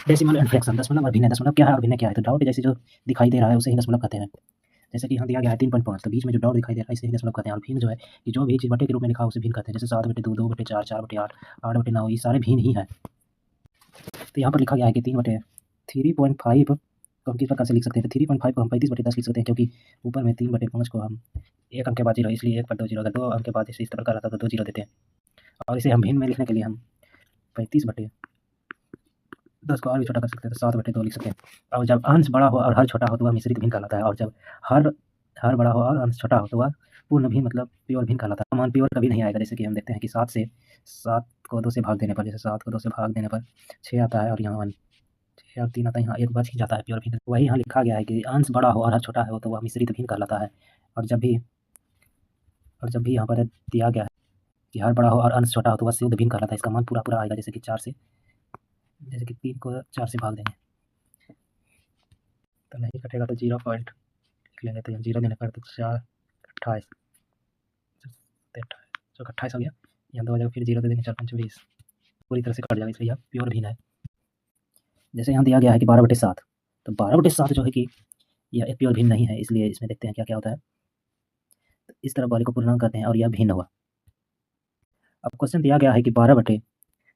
Decimal and fraction दशमलव और भिन्न। दशमलव क्या है और भिन्न क्या है? तो डॉट जैसे जो दिखाई दे रहा है उसे ही दशमलव कहते हैं। जैसे कि यहाँ दिया गया है 3.5, तो बीच में जो डॉट दिखाई दे रहा है इसे ही दशमलव कहते हैं। और भिन्न जो है कि जो भी चीज़ बटे के रूप में लिखा हो उसे भिन्न कहते हैं। जैसे 7/2, 2/4, 4/8, 8/9 ये सारे भिन्न ही हैं। तो यहाँ पर लिखा गया है कि 3/3.5 को हम किस प्रकार से लिख सकते हैं? तो 3.5 को हम 35/10 लिख सकते हैं, क्योंकि ऊपर में 3/5 को हम एक अंक के बाद जीरो, इसलिए 1 पर 2 जीरो, अगर 2 अंक के बाद इस प्रकार आता तो 2 जीरो देते हैं। और इसे हम भिन्न में लिखने के लिए हम 35/10 को और भी छोटा कर सकते हैं, तो 7/2 लिख सकते हैं। और जब अंश बड़ा हो और हर छोटा हो तो वह मिश्रित भिन्न कहलाता है। और जब हर बड़ा हो और अंश छोटा हो तो वह पूर्ण भिन्न मतलब प्योर भिन्न कहलाता है। मान प्योर कभी नहीं आएगा। जैसे कि हम देखते हैं कि 7 को 2 से भाग देने पर, जैसे 7 को 2 से भाग देने पर 6 आता है, और यहाँ 6 और 3 आता है, यहाँ 1 बच ही जाता है प्योर भिन्न। वही यहाँ लिखा गया है कि अंश बड़ा हो और हर छोटा हो तो वह मिश्रित भिन्न कहलाता है। और जब भी यहाँ पर दिया गया है कि हर बड़ा हो और अंश छोटा हो तो वह शुद्ध भिन्न कहलाता है। इसका मान पूरा आएगा। जैसे कि 3 को 4 से भाग देंगे तो नहीं कटेगा, तो 0 पॉइंट लिख लेंगे। तो 0 देने पर तो 4 28 28 हो गया। यहाँ 2 हो, फिर 0 दे देंगे, 4 5 20, पूरी तरह से कट जाएगा, इसलिए यह प्योर भिन्न है। जैसे यहाँ दिया गया है कि 12/7, तो 12/7 जो है कि यह एक प्योर भिन्न नहीं है, इसलिए इसमें देखते हैं क्या क्या होता है। तो इस तरफ वाले को पूर्णांक कहते हैं और यह भिन्न हुआ। अब क्वेश्चन दिया गया है कि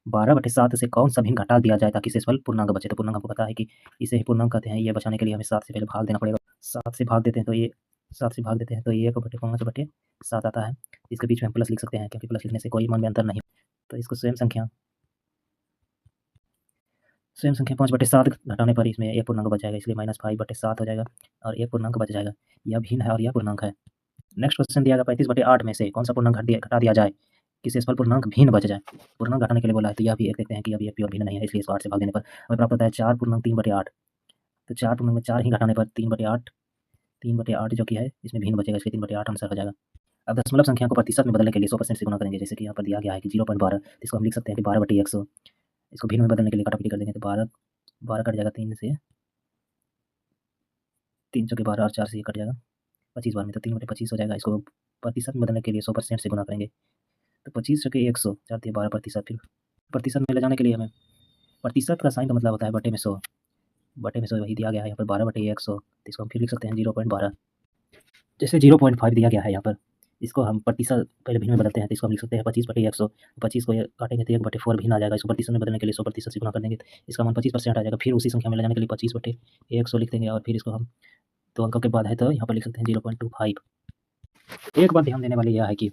12/7 से कौन सा भिन्न घटा दिया जाए ताकि शेषफल पूर्णांक बचे। तो पूर्णांक हमको पता है कि इसे ही पूर्णांक कहते हैं। ये बचाने के लिए हमें 7 से पहले भाग देना पड़ेगा। 7 से भाग देते हैं तो ये 1/5 आता है। इसके बीच में हम प्लस लिख सकते हैं, क्योंकि प्लस लिखने से कोई मान में अंतर नहीं। तो इसको स्वयं संख्या 5/7 घटाने पर इसमें एक पूर्णांक बच जाएगा, इसलिए -5/7 हो जाएगा और एक पूर्णांक बच जाएगा। यह भिन्न है और यह पूर्णांक है। नेक्स्ट क्वेश्चन दिया गया 35/8 में से कौन सा पूर्णांक घटा दिया जाए कि शेषफल पूर्णांक भिन्न बच जाए। पूर्णांक घटाने के लिए बोला है, तो यह भी एक देखते हैं कि अभी यह प्योर भिन्न नहीं है, इसलिए इसको 8 से भाग देने पर हमें प्राप्त होता है 4/3/8। तो 4 में 4 ही घटाने पर 3/8 जो कि है इसमें भिन्न बचेगा, इसलिए 3/8 आंसर हो जाएगा। अब दशमलव संख्या को प्रतिशत में बदलने के लिए 100% से गुणा करेंगे। जैसे कि यहाँ पर दिया गया है कि 0.12, इसको हम लिख सकते हैं कि 12/100। इसको भिन्न में बदलने के लिए काटापीटी कर देंगे तो 12 कट जाएगा, 3 से 3 चौके 12 और 4 से ये कट जाएगा 25 बार में, तो 3/25 हो जाएगा। इसको प्रतिशत में बदलने के लिए 100% से गुणा करेंगे, तो 25 चौके 100, 4 दिए 12%। फिर प्रतिशत में ले जाने के लिए हमें प्रतिशत का साइन का मतलब होता है बटे में 100। वही दिया गया है यहाँ पर 12/100, तो इसको हम फिर लिख सकते हैं 0.12। जैसे 0.5 दिया गया है यहाँ पर, इसको हम प्रतिशत पहले भिन्न में बदलते हैं, तो इसको हम लिख सकते हैं 25/100। 25 को काटेंगे तो 1/4 भिन्न आ जाएगा। इसको प्रतिशत में बदलने के लिए 100% से गुणा कर देंगे, इसका मान 25% आ जाएगा। फिर उसी संख्या में ले जाने के लिए 25/100 लिख देंगे, और फिर इसको हम 2 अंकों के बाद है तो यहाँ पर लिख सकते हैं 0.25। एक बात ध्यान देने वाली यह है कि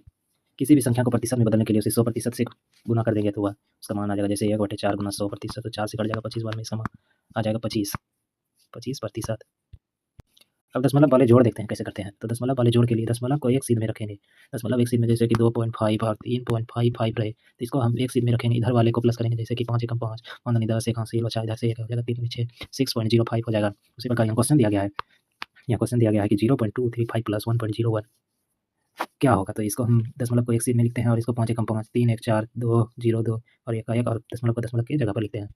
किसी भी संख्या को प्रतिशत में बदलने के लिए उसे 100% से गुणा कर देंगे तो वह उसका मान आ जाएगा। जैसे 1/4 गुना 100%, तो 4 से कट जाएगा 25 बार में, इसका मान आ जाएगा 25%। अब दशमलव वाले जोड़ देखते हैं कैसे करते हैं। तो दशमलव वाले जोड़ के लिए दशमलव को एक सीध में रखेंगे। दशमलव एक सीध में जैसे कि 2.5 और 3.55 रहे, तो इसको हम एक सीध में रखेंगे। इधर वाले को प्लस करेंगे, जैसे कि 5 एकम 5, 5 दूनी 10, 1 हाथ से बचा, इधर से 1 हो जाएगा, 3 6, 6.05 हो जाएगा। उसी प्रकार यहाँ क्वेश्चन दिया गया है कि 0.235 प्लस 1.01 क्या होगा। तो इसको हम दशमलव को एक सीध में लिखते हैं और इसको 5 एकम 5, 3 1 4, 2 0 2 और 1 1 और दशमलव को दशमलव की जगह पर लिखते हैं।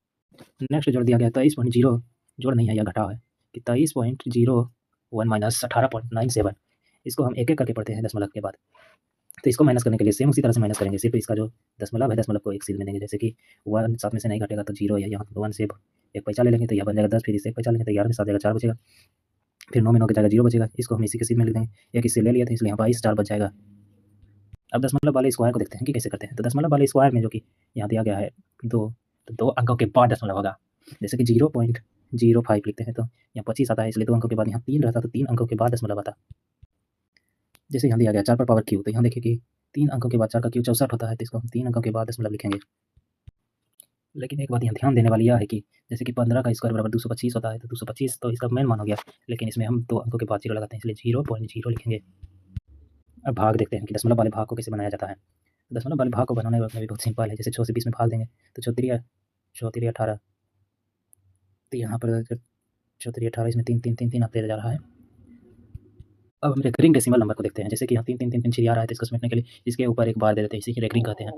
नेक्स्ट जोड़ दिया गया 23.0, जोड़ नहीं है, यह घटाव है कि 23.01 माइनस 18.97। इसको हम एक एक करके पढ़ते हैं दशमलव के बाद। तो इसको माइनस करने के लिए सेम उसी तरह से माइनस करेंगे, सिर्फ इसका जो दशमलव है दशमलव को एक सीध में देंगे। जैसे कि 1 7 में से नहीं घटेगा तो 0 है, यहाँ 1 से एक पैसा ले लेंगे तो यह बन जाएगा 10, फिर इससे एक पैसा लेंगे तो 11 में 7 जाएगा 4 बचेगा, फिर 9 में 9 के जाएगा 0 बचेगा। इसको हम इसी के सीध में लिख देंगे, एक इससे ले लिया था इसलिए यहाँ 22 4 बच जाएगा। अब दशमलव वाले स्क्वायर को देखते हैं कि कैसे करते हैं। तो दशमलव वाले स्क्वायर में जो कि यहाँ दिया गया है 2, तो 2 अंकों के बाद दशमलव होगा। जैसे कि 0.05 लिखते हैं तो यहाँ 25 आता है, इसलिए 2 अंकों के बाद यहाँ 3 रहता, तो 3 अंकों के बाद दशमलव आता। जैसे यहाँ दिया गया 4 पर पावर क्यू, तो यहाँ देखिए कि 3 अंकों के बाद 4 का क्यू 64 होता है, तो इसको हम 3 अंकों के बाद दशमलव लिखेंगे। लेकिन एक बात यहाँ ध्यान देने वाली यह है कि जैसे कि 15 का स्क्वायर बराबर 225 होता है, तो 225 तो इसका मेन मान हो गया, लेकिन इसमें हम 2 अंकों के बाद 0 लगाते हैं, इसलिए 0.0 लिखेंगे। अब भाग देखते हैं कि दशमलव वाले भाग को कैसे बनाया जाता है। दशमलव वाले भाग को बनाने में भी बहुत सिंपल है। जैसे 6 से 20 में भाग देंगे तो 4 3 18, तो यहाँ पर 4 3 18, इसमें 3 3 3 3 आते जा रहा है। अब हम रेकरिंग डेसिमल नंबर को देखते हैं। जैसे कि यहाँ 3 3 3 3 3 आ रहा है, तो इसको समेटने के लिए इसके ऊपर एक बार दे देते हैं, इसी की रेकरिंग कहते हैं।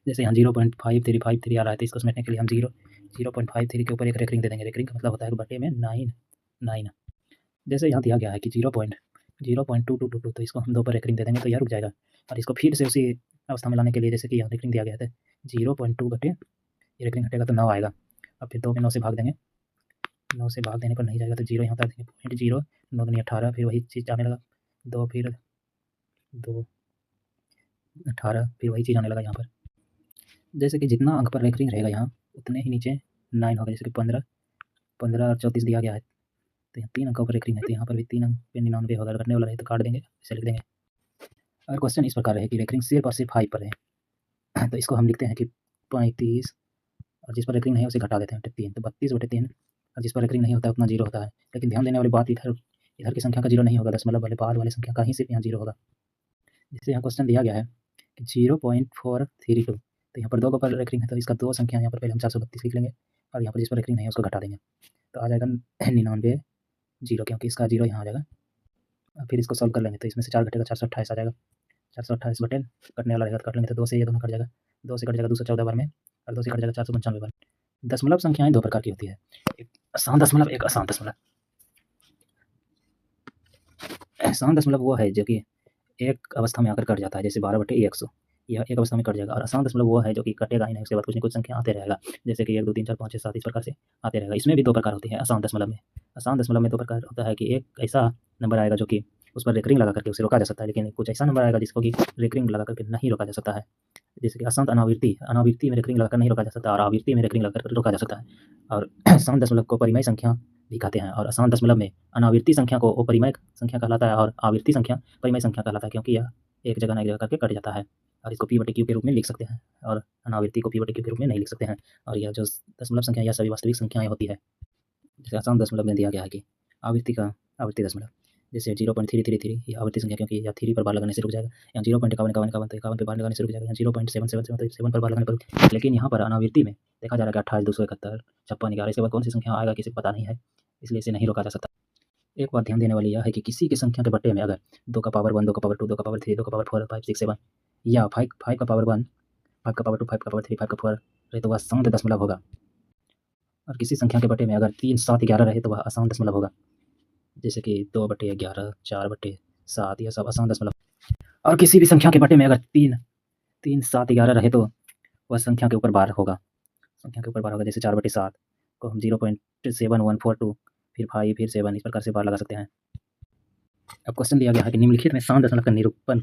जैसे यहाँ 0.5353 आ रहा है, तो इसको समेटने के लिए हम 0.53 के ऊपर एक रेकरिंग दे देंगे। रेकरिंग का मतलब होता है बटे में 9। जैसे यहाँ दिया गया है कि 0.2222, तो इसको हम 2 पर रेकरिंग दे देंगे तो यह रुक जाएगा, और इसको फिर से उसी अवस्था में लाने के लिए जैसे कि यहाँ रेकरिंग दिया गया है 0.2 बटे रेकरिंग हटेगा तो 9 आएगा, अब फिर 2 में 9 से भाग देंगे, 9 से भाग देने पर नहीं जाएगा तो 0 यहाँ उतार देंगे, पॉइंट 0, 9 दूनी 18, फिर वही चीज़ आने लगा 2, फिर 2 18, फिर वही चीज़ आने लगा यहाँ पर। जैसे कि जितना अंक पर रेकरिंग रहेगा यहाँ उतने ही नीचे 9 होगा, जैसे कि 15 और 34 दिया गया है तो यहाँ 3 अंकों पर रेकरिंग है तो यहाँ पर भी 3 अंक पे 99 होगा, घटने वाला रहे तो काट देंगे, इसे लिख देंगे। अगर क्वेश्चन इस प्रकार है कि रेकरिंग सिर्फ और सिर्फ 5 पर है तो इसको हम लिखते हैं कि 35 और जिस पर रेकरिंग नहीं है उसे घटा देते हैं 3, तो 32/3, और जिस पर रेकरिंग नहीं होता उतना 0 होता है। लेकिन ध्यान देने वाली बात इधर की संख्या का 0 नहीं होगा, दशमलव वाले बाद वाले संख्या का ही सिर्फ यहाँ 0 होगा। जैसे यहाँ क्वेश्चन दिया गया है कि 0.432, तो यहाँ पर 2 पर रेकरिंग है तो इसका 2 संख्या यहाँ पर पहले हम 432 लिख लेंगे और यहाँ पर जिस पर रेकरिंग नहीं है उसको घटा देंगे तो आ जाएगा 99 0, क्योंकि इसका 0 यहाँ आ जाएगा। फिर इसको सॉल्व कर लेंगे तो इसमें से 4 घटेगा 428 आ जाएगा, 428 बटे कटने वाला रहेगा तो कट लेंगे तो 2 से ये दोनों कट जाएगा, 2 से कट जाएगा 214 बार में और 2 से कट जाएगा 495 बार। दशमलव संख्याएं 2 प्रकार की होती है, एक आसान दशमलव, एक अशांत दशमलव। आसान दशमलव वो है जो कि एक अवस्था में आकर कट जाता है, जैसे 12/100 यह एक अवस्था में कट जाएगा, और अशांत दशमलव वो है जो कि कटेगा ही नहीं, उसके बाद कुछ न कुछ संख्या आते रहेगा, जैसे कि 1 2 3 4 5 6 7 इस प्रकार से आते रहेगा। इसमें भी 2 प्रकार होती है आसान दशमलव में। आसान दशमलव में 2 प्रकार होता है कि एक ऐसा नंबर आएगा जो कि उस पर रेकरिंग लगा करके उसे रोका जा सकता है, लेकिन कुछ ऐसा नंबर आएगा जिसको कि रेकरिंग लगा करके नहीं रोका जा सकता है, जैसे कि अशांत अनावृत्ति में रेकरिंग लगाकर नहीं रोका जा सकता और आवृत्ति में रेकरिंग लगाकर रोका जा सकता है। और अशांत दशमलव को परिमेय संख्या भी कहते हैं, और अशांत दशमलव में अनावृत्ति संख्या को अपरिमेय संख्या कहलाता है और आवृत्ति संख्या परिमेय संख्या कहलाता है, क्योंकि यह एक जगह ना एक जगह करके कट जाता है और इसको p/q के रूप में लिख सकते हैं और अनावृत्ति को p/q के रूप में नहीं लिख सकते हैं। और यह जो दशमलव संख्या यह सभी वास्तविक संख्याएं होती है। जैसे आसान दशमलव में दिया गया है कि आवृत्ति दशमलव, जैसे 0.333 ये आवृत्ति संख्या, क्योंकि यह 3 पर बार लगाने से रुक जाएगा, यहाँ 0.51 तो 51 पर बार लगाने से रुक जाएगा, यहाँ 0.777 तो 7 पर बार लगाने पर। लेकिन यहाँ पर अनावृत्ति में देखा जा रहा है कि 28 271 56 11, इसके बाद कौन सी संख्या आएगा किसी को पता नहीं है, इसलिए इसे नहीं रोका जा सकता। एक बात ध्यान देने वाली यह है कि किसी की संख्या के बट्टे में अगर 2 का पावर 1 2 का पावर 2 2 का पावर 3 2 का पावर 4 5 6 7 या 5 का पावर 1 5 का पावर 2 5 का पावर 3 5 का पावर रहे तो वह अशांत दशमलव होगा, और किसी संख्या के बट्टे में अगर 3 7 11 रहे तो वह अशांत दशमलव होगा, जैसे कि 2/11 4/7 यह सब अशांत दशमलव। और किसी भी संख्या के बट्टे में अगर 3 7 11 रहे तो वह संख्या के ऊपर बार होगा, जैसे 4/7 को हम 0.7142 फिर 5 फिर 7 इस प्रकार से बार लगा सकते हैं। अब क्वेश्चन दिया गया है कि निम्नलिखित में शांत दशमलव का निरूपण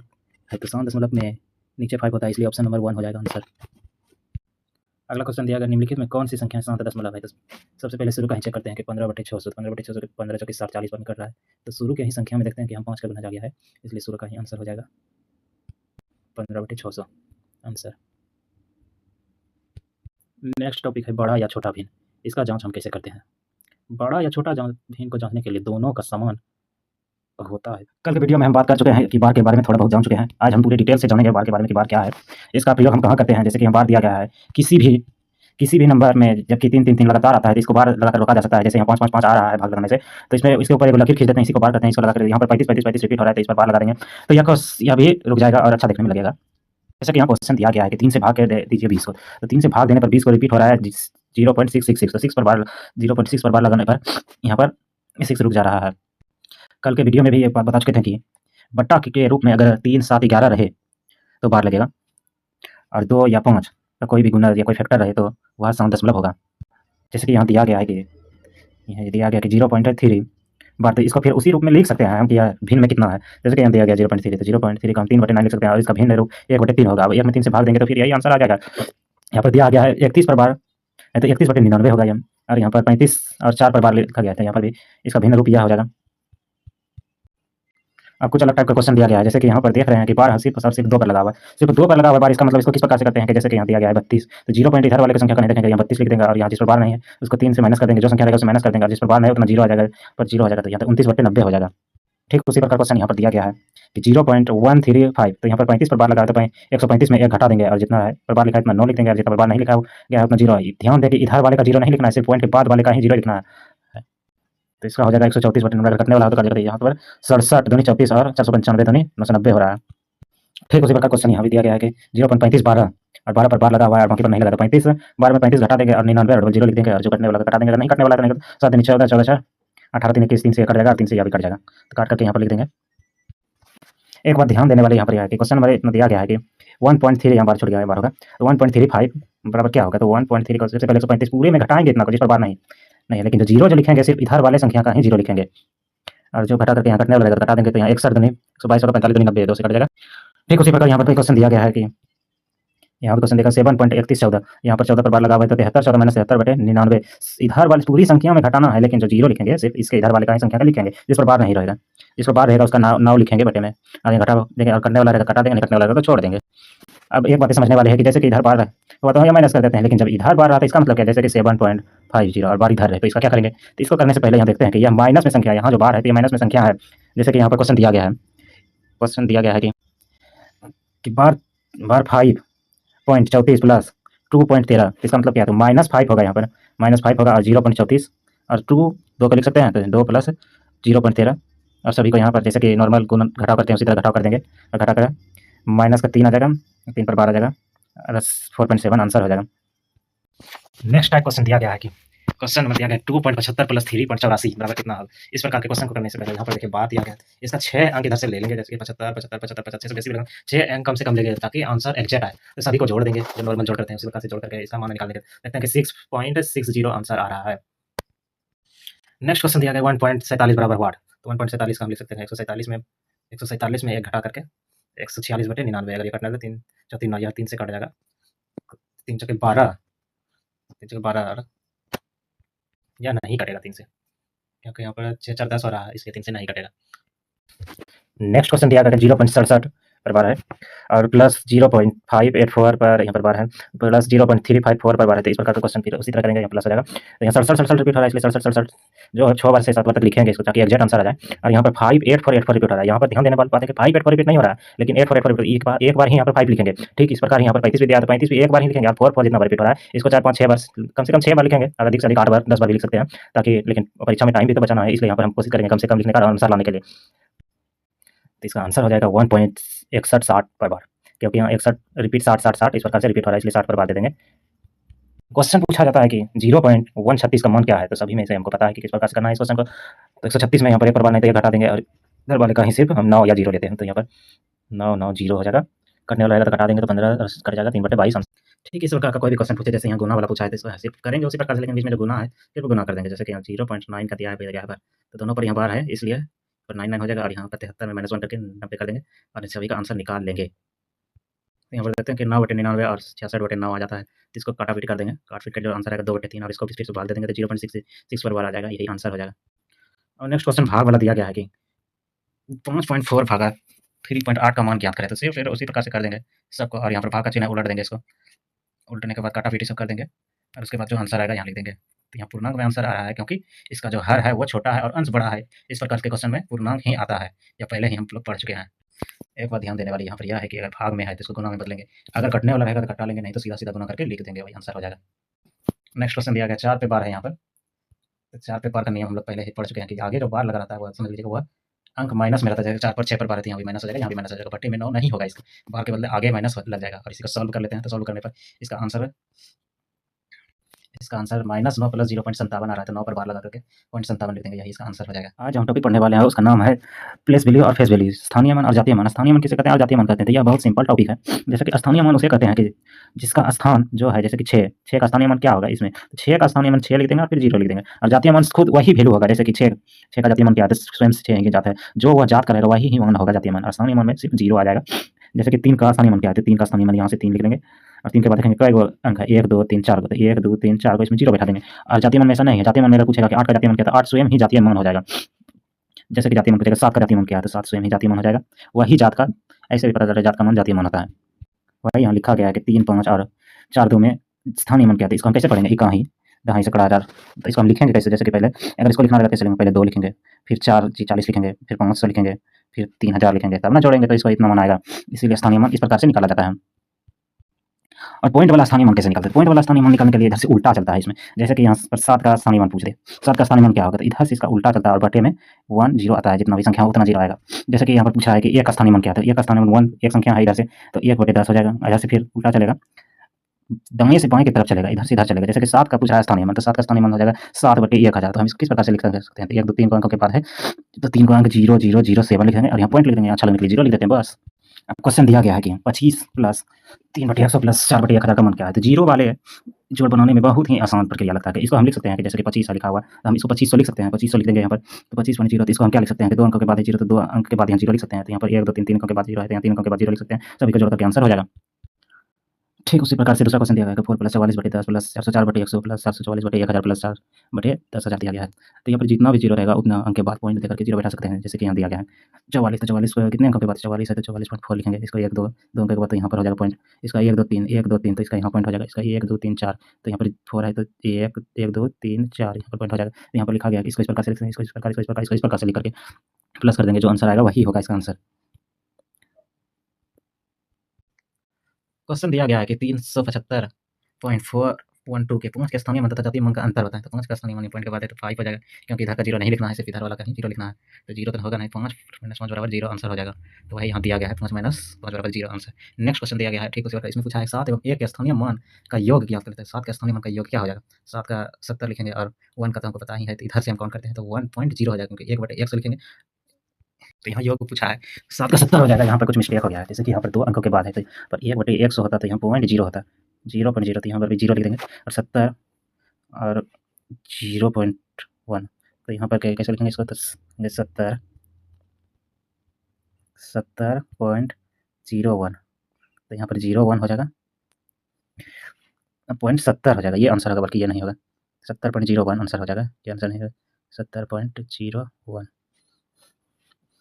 है, तो शांत दशमलव में नीचे 5 होता है, इसलिए ऑप्शन नंबर 1 हो जाएगा आंसर। अगला क्वेश्चन दिया गया निम्नलिखित में कौन सी संख्या शांत दशमलव है, तो सबसे पहले शुरू का ही चेक करते हैं कि 15/600 15/600 15 चौके 60 40 बार में कट रहा है, तो शुरू की ही संख्या में देखते हैं कि हम 5 का गुना जा गया है, इसलिए शुरू का ही आंसर हो जाएगा 15/600 आंसर। नेक्स्ट टॉपिक है बड़ा या छोटा भिन्न, इसका जांच हम कैसे करते हैं। बड़ा या छोटा भिन्न को जांचने के लिए दोनों का समान होता है। कल के वीडियो में हम बात कर चुके हैं कि बार के बारे में थोड़ा बहुत जान चुके हैं, आज हम पूरे डिटेल से जानेंगे बार के बारे में कि बार क्या है, इसका प्रयोग हम कहाँ करते हैं। जैसे कि हम बार दिया गया है किसी भी नंबर में जबकि 3 3 3 लगातार आता है तो इसको बार लगाकर रोका जा सकता है, जैसे यहाँ 5 5 5 आ रहा है भाग लगाने से, तो इसमें इसके ऊपर एक लकीर खींच देते हैं, इसी को बार करते हैं, इसको लगाकर यहाँ पर 35 35 35 रिपीट हो रहा है तो इस पर बार लगा देंगे तो यह भी रुक जाएगा और अच्छा देखने में लगेगा। जैसे कि यहाँ क्वेश्चन दिया गया है कि 3 से भाग के दे दीजिए 20 को, तो 3 से भाग देने पर 20 को रिपीट हो रहा है 0.666, तो 6 पर बार 0.6 पर बार लगाने पर यहाँ पर 6 रुक जा रहा है। कल के वीडियो में भी ये बात बता चुके थे कि बट्टा के रूप में अगर 3 7 11 रहे तो बार लगेगा, और 2 या 5 का कोई भी गुणा या कोई फैक्टर रहे तो वह शांत दशमलव होगा। जैसे कि यहाँ दिया गया है कि 0.3 बार, तो इसको फिर उसी रूप में लिख सकते हैं हम कि यह भिन्न में कितना है। जैसे कि यहाँ दिया गया 0.3, तो 0.3 को हम 3/9 लिख सकते हैं और इसका भिन्न रूप 1/3 होगा। अब 1 में 3 से भाग देंगे तो फिर यही आंसर आ जाएगा। यहाँ पर दिया गया है 31 पर बार है तो 31/99 होगा यह, और यहाँ पर 35 और 4 पर बार लिखा गया था, यहाँ पर भी इसका भिन्न रूप यह हो जाएगा। अब कुछ अलग टाइप का क्वेश्चन दिया गया है, जैसे कि यहाँ पर देख रहे हैं कि बार सिर्फ 2 पर लगा हुआ है, सिर्फ 2 पर लगा हुआ है बार, इसका मतलब इसको किस प्रकार से करते हैं कि जैसे कि यहाँ दिया गया है 32, तो 0 पॉइंट इधर वाले की संख्या का नहीं देखेंगे, यहाँ 32 लिख देंगे और यहाँ जिस पर बार नहीं है उसको 3 से माइनस कर देंगे, जो संख्या रहेगा उससे माइनस कर देंगे और जिस पर बार नहीं है उतना 0 आ जाएगा, पर 0 आ जाएगा तो यहाँ 29/90 हो जाएगा। ठीक उसी प्रकार क्वेश्चन यहाँ पर दिया गया है कि 0.135, तो यहाँ पर 35 पर बार लगा तो 135 में 1 घटा देंगे और जितना है पर बार लिखा है इतना 9 लिख देंगे और जितना पर बार नहीं लिखा गया है उतना 0 है। ध्यान दें कि इधर वाले का 0 नहीं लिखना है, सिर्फ पॉइंट के बाद वाले का ही 0 लिखना है, तो इसका हो जाएगा 134/90 कटने वाला हो तो कर जाएगा यहाँ पर 67 दूनी 34 और 495 दूनी 990 हो रहा है। ठीक उसी प्रकार क्वेश्चन यहाँ भी दिया गया है कि 0.35 12 और 12 पर बार लगा हुआ है और बाकी पर नहीं लगा, तो 35 बार में 35 घटा देंगे और 99 और 0 लिख देंगे और जो कटने वाला कटा देंगे, नहीं कटने वाला तो नहीं, 7 दूनी 14 14 4 18 3 21 3 से कट जाएगा और 3 से यह भी कट जाएगा, तो काट करके यहाँ पर लिख देंगे। एक बात ध्यान देने वाली यहाँ पर यह है कि क्वेश्चन नंबर इतना दिया गया है कि 1.3 यहाँ बार छूट गया है, बार होगा तो 1.35 बराबर क्या होगा, तो 1.3 को सबसे पहले 135 पूरे में घटाएंगे इतना को, जिस पर बार नहीं नहीं है, लेकिन जो जीरो जो लिखेंगे सिर्फ इधर वाले संख्या का ही जीरो लिखेंगे, और जो घटा करके यहाँ कटने वाला घटा देंगे, तो यहाँ 61 दूनी 122 होगा, 45 दूनी 90, 2 से कट जाएगा। ठीक उसी प्रकार यहाँ पर क्वेश्चन दिया गया है कि यहाँ पर क्वेश्चन देखा 7.3114, यहाँ पर 14 पर बार लगा हुआ है, तो 73 14 माइनस 73 बटे 99 इधर वाली पूरी संख्या में घटाना है, लेकिन जो जीरो लिखेंगे सिर्फ इसके इधर वाले का ही संख्या का लिखेंगे, जिस पर बार नहीं रहेगा, जिस पर बार रहेगा उसका नाव लिखेंगे बटे में, और ये घटा देंगे, और कटने वाला रहेगा कटा देंगे, नहीं कटने वाला रहेगा तो छोड़ देंगे। अब एक बात समझने वाली है कि जैसे कि इधर बार है वो तो हम माइनस कर देते हैं, लेकिन जब इधर बार आता है इसका मतलब क्या है, जैसे कि 7.50 और बार इधर है, तो इसका क्या करेंगे, तो इसको करने से पहले यहाँ देखते हैं कि यह माइनस में संख्या, यहाँ जो बार है तो ये माइनस में संख्या है, जैसे कि यहाँ पर क्वेश्चन दिया गया है, कि बार 5.34 प्लस 2.13, इसका मतलब क्या है, तो -5 होगा, यहाँ पर -5 होगा और 0.34 और 2 को लिख सकते हैं, तो 2 प्लस 0.13, और सभी को यहाँ पर जैसे कि नॉर्मल गुण घटाव करते हैं उसी तरह घटाव कर देंगे, और घटा कर माइनस का 3 आ जाएगा, 3 पर 12 आ जाएगा, और 4.7 आंसर हो जाएगा। नेक्स्ट टाइप क्वेश्चन दिया गया है कि क्वेश्चन नंबर दिया गया 2.75 प्लस 3.84 बराबर कितना होगा। इस प्रकार के क्वेश्चन को करने से पहले यहाँ पर देखिए बात दिया गया, इसका 6 अंक इधर से ले लेंगे, जैसे कि 75 75 75 75 से बेसी 6 अंक कम से कम लेंगे ताकि आंसर एग्जैक्ट आए, तो सभी को जोड़ देंगे, जो नॉर्मल जोड़ करते हैं उसी प्रकार से जोड़ करके इसका मान निकाल देंगे, देखते हैं कि 6.60 आंसर आ रहा है। नेक्स्ट क्वेश्चन दिया गया 1.47 बराबर वाट, तो 1.47 का हम लिख सकते हैं 147 में 1 घटा करके 146 बटे 99, अगर ये कटना है तो 3 4 3 9 3 से कट जाएगा, 3 चौके 12 या नहीं कटेगा 3 से, क्योंकि यहाँ पर 6 4 10 हो रहा है, इसलिए 3 से नहीं कटेगा। नेक्स्ट क्वेश्चन दिया गया 0.67 पर बार है, और प्लस 0.584 पर यहाँ पर बार है, प्लस 0.354 पर बार है, तो इस प्रकार का क्वेश्चन फिर उसी तरह करेंगे, यहाँ प्लस हो जाएगा, तो यहाँ 67 रिपीट हो रहा है, इसलिए 67 जो 6 बार से 7 बार तक लिखेंगे इसको ताकि एग्जैक्ट आंसर आ जाए, और यहाँ पर 58484 रिपीट हो रहा है, यहाँ पर ध्यान देने वाली बात है कि 584 रिपीट नहीं हो रहा है, लेकिन 8484 एक बार ही यहाँ पर 5 लिखेंगे, ठीक इस प्रकार यहाँ पर 35 भी दिया तो 35 भी एक बार ही लिखेंगे, आप 4 जितना बार रिपीट हो रहा है इसको 4 5 6 बार कम से कम 6 बार लिखेंगे, और अधिक से अधिक 8 बार 10 बार भी लिख सकते हैं, ताकि लेकिन परीक्षा में टाइम भी तो बचाना है, इसलिए यहाँ पर हम कोशिश करेंगे कम से कम लिखने का आंसर लाने के लिए, तो इसका आंसर हो जाएगा 1.6160 पर बार, क्योंकि यहाँ 61 रिपीट 60 इस प्रकार से रिपीट हो रहा है, इसलिए 60 पर बार दे देंगे। क्वेश्चन पूछा जाता है कि 0.136 का मान क्या है, तो सभी में से हमको पता है कि किस प्रकार से करना है इस क्वेश्चन को, तो 136 में यहाँ पर एक पर बार नहीं तो ये घटा देंगे, और इधर वाले का ही सिर्फ हम 9 या 0 लेते हैं, तो यहाँ पर 9 9 0 हो जाएगा, कटने वाला रहेगा तो घटा देंगे तो 15 कट जाएगा, 3/22 ठीक इस प्रकार का कोई भी क्वेश्चन पूछे, जैसे यहाँ गुना वाला पूछा है तो इसको सिर्फ करेंगे उसी प्रकार से, लेकिन बीच में जो गुना है सिर्फ गुना कर देंगे, जैसे कि यहाँ 0.9 का दिया है पर, तो दोनों पर यहाँ बार है इसलिए पर 99 हो जाएगा, और यहाँ पर 73 में -1 करके 90 कर देंगे, और सभी का आंसर निकाल लेंगे। तो यहाँ पर देखते हैं कि 9/99 और 66/9 आ जाता है, तो इसको काटा पीट कर देंगे, काट पीट के जो आंसर आएगा 2/3, और इसको फिर से भाग दे देंगे तो 0.66 पर बार आ जाएगा, यही आंसर हो जाएगा। और नेक्स्ट क्वेश्चन भाग वाला दिया गया है कि 5.4 भागा 3.8 का मान ज्ञात करें, तो सिर्फ फिर उसी प्रकार से कर देंगे सबको, और यहाँ पर भाग का चिन्ह उलट देंगे, इसको उलटने के बाद काटा पीटी सब कर देंगे, और उसके बाद जो आंसर आएगा यहाँ लिख देंगे, तो यहाँ पूर्णांक में आंसर आ रहा है क्योंकि इसका जो हर है वो छोटा है और अंश बड़ा है, इस प्रकार के क्वेश्चन में पूर्णांक ही आता है, या पहले ही हम लोग पढ़ चुके हैं। एक बात ध्यान देने वाली यहाँ पर यह है कि अगर भाग में है तो इसको गुना में बदलेंगे, अगर कटने वाला रहेगा तो कटा लेंगे, नहीं तो सीधा सीधा गुना करके लिख देंगे, वही आंसर हो जाएगा। नेक्स्ट क्वेश्चन दिया गया 4 पे बार है यहाँ पर, तो 4 पे बार का नियम हम लोग पहले ही पढ़ चुके हैं कि आगे जो बार लगा रहता है वो समझ लीजिएगा वह अंक माइनस में रहता है, 4 पर 6 पर बार रहती है, यहाँ भी माइनस हो जाएगा, यहाँ भी माइनस हो जाएगा, बट्टे में 9 नहीं होगा, इसका बार के बदले आगे माइनस लग जाएगा, और इसी को सॉल्व कर लेते हैं, तो सॉल्व करने पर इसका आंसर -9 प्लस 0.57 आ रहा है, तो 9 पर बार लगा करके 0.57 लिख देंगे, यही इसका आंसर हो जाएगा। आज हम टॉपिक पढ़ने वाले हैं उसका नाम है प्लेस वैल्यू और फेस वैल्यू, स्थानीय मान और जातीय मान। स्थानीय मान किसे कहते हैं और जातीय मान कहते हैं, तो यह बहुत सिंपल टॉपिक है। जैसे कि स्थानीय मान उसे कहते हैं कि जिसका स्थान जो है, जैसे कि 6 का स्थानीय मान क्या होगा इसमें, 6 का स्थानीय मान 6 लिख देंगे और फिर 0 लिख देंगे, और जातीय मान खुद वही वैल्यू होगा, जैसे कि 6 का जातीय मान क्या है, स्वयं से 6 की जात है, जो वह जात करेगा वही ही मान होगा जातीय मान, और स्थानीय मान में सिर्फ 0 आ जाएगा। जैसे कि 3 का स्थानीय मान क्या है, तो 3 का स्थानीय मान यहाँ से 3 लिख देंगे, और 3 के बाद देखेंगे कई गो अंक है, 1 2 3 4 को, तो 1 2 3 4 को इसमें 0 बैठा देंगे। और जातीय मान में ऐसा नहीं है, जातीय मान में अगर पूछेगा कि 8 का जातीय मान क्या है, तो 8 स्वयं ही जातीय मान हो जाएगा। जैसे कि जातीय मान पूछेगा 7 का जातीय मान क्या है, तो 7 स्वयं ही जातीय मान हो जाएगा, वही जात का, ऐसे भी पता चल रहा है जात का मान जातीय मान होता है। वही यहाँ लिखा गया है कि 3 5 और 4 2 में स्थानीय मान क्या है, इसको हम कैसे पढ़ेंगे, इकाई दहाई सैकड़ा हजार, तो इसको हम लिखेंगे कैसे, जैसे कि पहले अगर इसको लिखना रहेगा कैसे लिखेंगे, पहले 2 लिखेंगे, फिर 4 40 लिखेंगे, फिर 500 लिखेंगे, फिर 3000 लिखेंगे, तब ना जोड़ेंगे तो इसको इतना मान आएगा, इसीलिए स्थानीय मान इस प्रकार से निकाला जाता है। और पॉइंट वाला स्थानीय मान कैसे निकालते हैं, पॉइंट वाला स्थानीय मान निकालने के लिए इधर से उल्टा चलता है इसमें, जैसे कि यहाँ पर 7 का स्थानीय मान पूछ दे, 7 का स्थानीय मान क्या होगा, तो इधर से इसका उल्टा चलता है और बटे में 1 0 आता है, जितना भी संख्या हो उतना 0 आएगा। जैसे कि यहाँ पर पूछा है कि 1 का स्थानीय मान क्या है, तो 1 का स्थानीय मान 1 एक संख्या है इधर से, तो 1/10 हो जाएगा, इधर से फिर उल्टा चलेगा, दाएं से बाएं की तरफ चलेगा, इधर से इधर चलेगा। जैसे कि 7 का पूछा है स्थानीय मान, तो 7 का स्थानीय मान हो जाएगा 7/1000, तो हम इसको किस प्रकार से लिख सकते हैं, तो 1 2 3 को अंकों के बाद है, तो 3 को अंक 0 0 0 7 लिख देंगे, और यहाँ पॉइंट लिख देंगे, अच्छा लगने के लिए 0 लिख देते हैं बस। अब क्वेश्चन दिया गया है कि 25 प्लस 3/100 प्लस 4/1000 का मान क्या है। तो जीरो वाले जोड़ बनाने में बहुत ही आसान प्रक्रिया लगता है कि इसको हम लिख सकते हैं कि जैसे कि 25 लिखा हुआ है, तो हम इसको 2500 लिख सकते हैं, 2500 लिख देंगे यहाँ पर। तो 25.0 तो इसको हम क्या लिख सकते हैं कि 2 अंकों के बाद है 0, तो 2 अंक के बाद यहाँ 0 लिख सकते हैं। तो यहाँ पर 1, 2, 3, 3 अंकों के बाद 0 है, तो यहाँ 3 अंकों के बाद 0 लिख सकते हैं। सभी को जोड़ करके आंसर हो जाएगा। ठीक उसी प्रकार से दूसरा क्वेश्चन दिया गया है कि 4 प्लस 44/10 प्लस 404/100 प्लस 744/1000 प्लस 4/10,000 दिया गया है। तो यहाँ पर जितना भी जीरो रहेगा उतना अंक के बाद पॉइंट देकर के जीरो बैठा सकते हैं, जैसे कि यहाँ दिया गया है 44। तो 44 कितने अंकों के बाद 44 है, तो 44.4 लिखेंगे। इसको 1, 2 अंकों के बाद तो यहाँ पर हो जाएगा पॉइंट। इसका 1, 2, 3 1, 2, 3 तो इसका यहाँ पॉइंट हो जाएगा। इसका 1, 2, 3, 4 तो यहाँ पर 4 है, तो 1, 1, 2, 3, 4 यहाँ पर पॉइंट हो जाएगा। तो यहाँ पर लिखा गया है इसको इस प्रकार से लिखेंगे, इसको इस प्रकार, इसको इस प्रकार, इसको इस प्रकार से लिख करके प्लस कर देंगे। जो आंसर आएगा वही होगा इसका आंसर। क्वेश्चन दिया गया है कि 375.412 के 5 के स्थानीय मान तथा जातीय मान का अंतर होता है। तो 5 का स्थानीय मान पॉइंट के बाद है तो 5 हो जाएगा, क्योंकि इधर का 0 नहीं लिखना है, सिर्फ इधर वाला का ही 0 लिखना है। तो 0 तो होगा नहीं, 5 - 5 बराबर 0 आंसर हो जाएगा। तो वही यहाँ दिया गया है 5 - 5 बराबर 0 आंसर। नेक्स्ट क्वेश्चन दिया गया है ठीक उसी प्रकार, इसमें पूछा है 7 एवं 1 के स्थानीय मान का योग ज्ञात करते हैं। 7 का स्थानीय मान का योग क्या हो जाएगा? 7 का 70 लिखेंगे और 1 का तो हमको पता ही है, तो इधर से हम काउंट करते हैं तो 1.0 हो जाएगा, क्योंकि 1/100 लिखेंगे। तो यहाँ योग पूछा है 7 का 70 हो जाएगा। यहाँ पर कुछ मिस्टेक हो गया है, जैसे कि यहाँ पर 2 अंकों के बाद है, तो पर 1/100 होता तो यहाँ 0.0 होता, 0.0 तो यहाँ पर भी 0 लिख देंगे। और 70 और 0.1 तो यहाँ पर कैसे लिखेंगे इसको? तो 70.01 तो यहाँ पर 01 हो जाएगा, 0.70 हो जाएगा। ये आंसर होगा, बल्कि ये नहीं होगा। 70.01 आंसर हो जाएगा, ये आंसर नहीं होगा। 70.01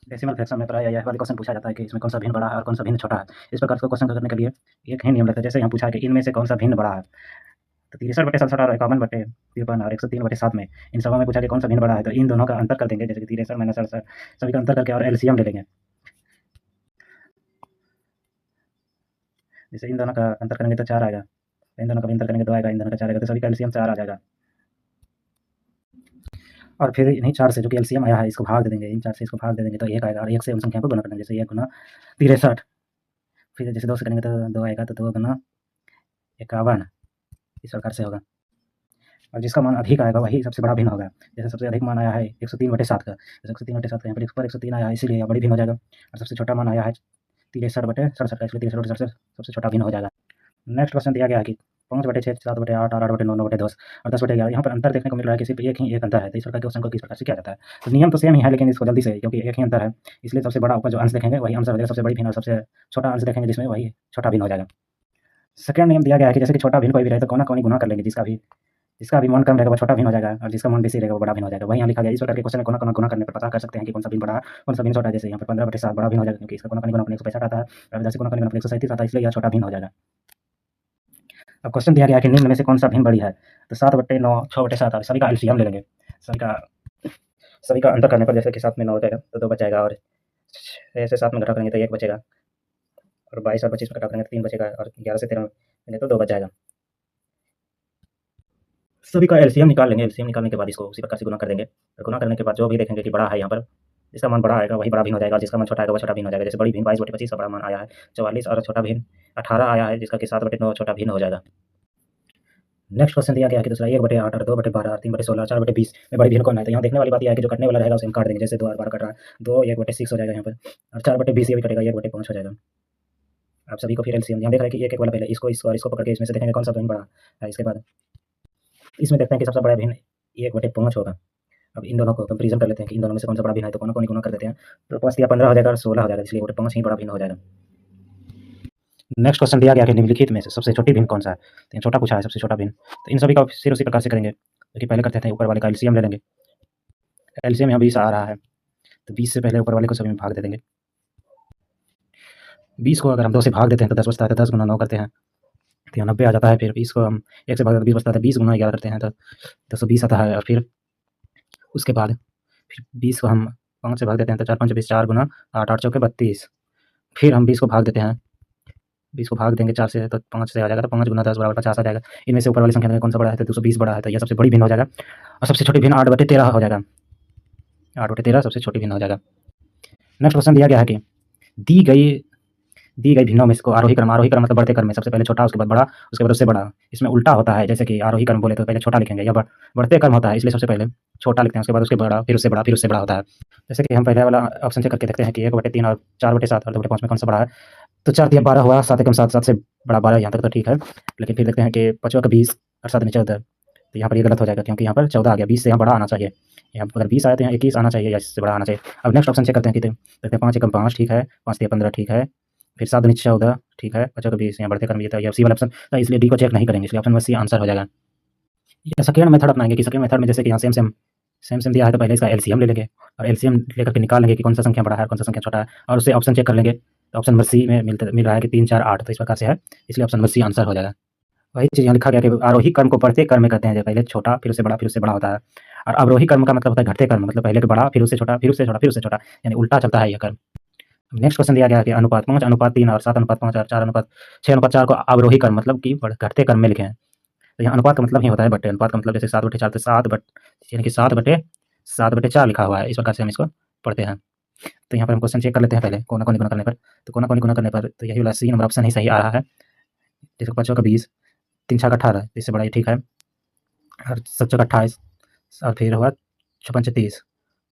डेसिमल फ्रैक्शन में प्रायः यह वाला क्वेश्चन पूछा जाता है कि इसमें कौन सा भिन्न बड़ा है और कौन सा भिन्न छोटा है। इस प्रकार का क्वेश्चन करने के लिए एक ही नियम लगता है। जैसे यहाँ पूछा है कि इनमें से कौन सा भिन्न बड़ा है, तो 63/67 और 51/53 और 103/7 में इन सबों में पूछा कि कौन सा भिन्न बड़ा है, तो इन दोनों का अंतर कर देंगे। जैसे कि 63 - 67 सभी का अंतर करके और एलसीएम ले लेंगे। जैसे इन दोनों का अंतर करेंगे तो 4 आएगा, इन दोनों का भी अंतर करेंगे 2 आएगा, इन दोनों का 4 आएगा, तो सभी का एलसीएम 4 आ जाएगा। और फिर इन्हीं 4 से जो कि एलसीएम आया है इसको भाग दे देंगे, इन 4 से इसको भाग दे देंगे तो 1 आएगा, और 1 से उन संख्या को गुणा कर देंगे। जैसे 1 गुना 63, फिर जैसे 2 से करेंगे तो 2 आएगा, तो 2 गुना 51 इस प्रकार से होगा। और जिसका मान अधिक आएगा वही सबसे बड़ा भिन्न होगा। जैसे सबसे अधिक मान आया है 103/7 का, तो 103/7 का यहाँ पर इस पर 103 आया है, इसीलिए बड़ी भिन्न हो जाएगा। और सबसे छोटा मान आया है 63/67 का, इसलिए 63/67 सबसे छोटा भिन्न हो जाएगा। नेक्स्ट क्वेश्चन दिया गया है कि 5/6, 7/8 और 8/9, 9/10 और 10/11 यहाँ पर अंतर देखने को मिल रहा है कि सिर्फ एक ही एक अंतर है। तो इस प्रकार के क्वेश्चन को किस प्रकार से किया जाता है? तो नियम तो सेम ही है, लेकिन इसको जल्दी से, क्योंकि एक ही अंतर है इसलिए सबसे बड़ा ऊपर जो अंश देखेंगे वही आंसर हो जाएगा। सबसे बड़ी भिन्न और सबसे छोटा अंश देखेंगे जिसमें वही छोटा भिन्न हो जाएगा। सेकंड नियम दिया गया है कि जैसे कि छोटा भिन्न कोई भी रहे तो कोना कोनी गुना कर लेंगे, जिसका भी मान कम रहेगा वो छोटा भिन्न हो जाएगा, और जिसका मान बेसी रहेगा वो बड़ा भिन्न हो जाएगा। वही यहाँ लिखा गया। इस प्रकार के क्वेश्चन में कोना कोना गुना करने पर पता कर सकते हैं कि कौन सा भिन्न बड़ा है, कौन सा भिन्न छोटा है। जैसे यहाँ पर 15/7 बड़ा भिन्न हो जाएगा, क्योंकि इसका कोना कोनी गुना 165 आता है, और इधर से कोना कोनी गुना 137 आता है, इसलिए यह छोटा भिन्न हो जाएगा। अब क्वेश्चन दिया गया है कि निम्न में से कौन सा भिन्न बड़ी है, तो 7/9, 6/7 और सभी का एलसीएम ले लेंगे। सभी का अंतर करने पर जैसे कि 7 में 9 हो जाएगा तो 2 बचेगा, और 6 से 7 में घटा करेंगे तो 1 बचेगा, और 22 और 25 में घटा करेंगे तो 3 बचेगा, और 11 से 13 में तो 2 बच जाएगा। सभी का एलसीएम निकाल लेंगे। एलसीएम निकालने के बाद इसको उसी प्रकार से गुना कर देंगे, और गुना करने के बाद जो भी देखेंगे कि बड़ा है, यहाँ पर जिसका मान बड़ा आएगा वही बड़ा भिन्न हो जाएगा, और जिसका मान छोटा आएगा वह छोटा भिन्न हो जाएगा। जैसे बड़ी भिन्न 22/25 का बड़ा मान आया है 44, और छोटा भिन्न 18 आया है, जिसका कि 7/9 छोटा भिन्न हो जाएगा। नेक्स्ट क्वेश्चन दिया गया है कि दूसरा 1/8 और 2/12 और 3/16 और 4/20 में बड़ी भिन्न कौन है? तो यहाँ देखने वाली बात यह है कि जो कटने वाला रहेगा उसे हम काट देंगे। जैसे 2 और 12 कट रहा है, 2 1/6 हो जाएगा यहाँ पर, और 4/20 ये भी कटेगा, 1/5 हो जाएगा। आप सभी को फिर एलसीएम यहाँ देख रहे हैं कि एक वाला पहले इसको और इसको पकड़ के इसमें से देखेंगे कौन सा भिन्न बड़ा है। इसके बाद इसमें देखते हैं कि सबसे बड़ा भिन्न 1/5 होगा। अब इन दोनों को कंपेरिजन कर लेते हैं कि इन दोनों में से कौन सा बड़ा भिन्न है, तो कोना कोनी गुना कर देते हैं, तो 5 या 15 हो जाएगा और 16 हो जाएगा, इसलिए 1/5 ही बड़ा भिन्न हो जाएगा। नेक्स्ट क्वेश्चन दिया गया कि निम्नलिखित में से सबसे छोटी भिन्न कौन सा है? तो छोटा पूछा है, सबसे छोटा भिन्न। तो इन सभी का फिर उसी प्रकार से करेंगे, क्योंकि पहले करते थे ऊपर वाले का एलसीएम ले लेंगे। एलसीएम यहाँ 20 आ रहा है, तो 20 से पहले ऊपर वाले को सभी में भाग दे देंगे। 20 को अगर हम 2 से भाग देते हैं तो 10 बचता है, तो 10 गुना 9 करते हैं तो 90 आ जाता है। फिर 20 को हम 1 से भाग 20 बचता है, 20 गुना 11 करते हैं तो 220 आता है। और फिर उसके बाद फिर 20 को हम 5 से भाग देते हैं तो 4 5 20, 4 गुना 8 8 चौके 32। फिर हम 20 को भाग देते हैं, 20 को भाग देंगे 4 से तो 5 से आ जाएगा, तो 5 गुना 10 बराबर 50 आ जाएगा। इनमें से ऊपर वाली संख्या में कौन सा बड़ा है? तो 220 बड़ा है, तो यह सबसे बड़ी भिन्न हो जाएगा। और सबसे छोटी भिन्न 8/13 हो जाएगा, 8/13 सबसे छोटी भिन्न हो जाएगा। नेक्स्ट क्वेश्चन दिया गया है कि दी गई भिन्नों में इसको आरोही क्रम मतलब बढ़ते क्रम में सबसे पहले छोटा, उसके बाद बड़ा, उसके बाद उससे बड़ा। इसमें उल्टा होता है, जैसे कि आरोही क्रम बोले तो पहले छोटा लिखेंगे, या बढ़ते क्रम होता है इसलिए सबसे पहले छोटा लिखते हैं, उसके बाद उसके बड़ा, फिर उससे बड़ा, फिर उससे बड़ा होता है। जैसे कि हम पहले वाला ऑप्शन से करके देखते हैं कि 1/3 और 4/7 और 2/5 में कौन सा बड़ा है। तो 4 तिया 12 हुआ, 7 एकम 7, 7 से बड़ा 12, यहाँ तक तो ठीक है। लेकिन फिर देखते हैं कि 5वां का 20 और 7 नीचे 14, तो यहाँ पर ये गलत हो जाएगा क्योंकि यहाँ पर 14 आ गया, 20 से यहाँ बड़ा आना चाहिए। यहाँ पर अगर 20 आया तो यहाँ 21 आना चाहिए या इससे बड़ा आना चाहिए। अब नेक्स्ट ऑप्शन चेक करते हैं कितने, देखते हैं 5 एकम 5 ठीक है, 5 तिया 15 ठीक है, फिर 7 नीचे 14 ठीक है, 5वां का 20 यहाँ बढ़ते क्रम ये था, ये सी वाला ऑप्शन था, इसलिए डी को चेक नहीं करेंगे, इसलिए ऑप्शन में सी आंसर हो जाएगा। या सेकंड मेथड अपनाएंगे कि सेकंड मेथड में जैसे कि यहाँ सेम दिया है तो पहले इसका एलसीएम ले लेंगे और एलसीएम लेकर के निकाल लेंगे कि कौन सा संख्या बड़ा है कौन सा संख्या छोटा है, और उससे ऑप्शन चेक कर लेंगे। तो ऑप्शन नंबर सी में मिल रहा है कि 3 4 8, तो इस प्रकार से है, इसलिए ऑप्शन नंबर सी आंसर हो जाएगा। वही चीज़ यहाँ लिखा गया कि आरोही क्रम को बढ़ते क्रम में कहते हैं, जो पहले छोटा फिर उससे बड़ा फिर उससे बड़ा होता है, और अवरोही क्रम का मतलब होता है घटते क्रम, मतलब पहले के बड़ा फिर उससे छोटा फिर उससे छोटा फिर उससे छोटा, यानी उल्टा चलता है यह क्रम। नेक्स्ट क्वेश्चन दिया गया है कि अनुपात 5 अनुपात 3 और 7 अनुपात 5 और 4 अनुपात 6 अनुपात 4 को अवरोही क्रम मतलब कि घटते क्रम में लिखे हैं। तो यहाँ अनुपात का मतलब ही होता है बट्टे, अनुपात का मतलब जैसे 7/4 तो 7 बट यानी कि 7/4 लिखा हुआ है, इस प्रकार से हम इसको पढ़ते हैं। तो यहाँ पर हम क्वेश्चन चेक कर लेते हैं पहले कोना-कोनी गुणा करने पर, तो कोना-कोनी गुणा करने पर तो यही वाला सी नंबर ऑप्शन ही सही आ रहा है। जैसे 5 का 20, 3 छक 18, इससे बड़ा ये ठीक है, और 7 चौक 28 और फिर हुआ 56 36,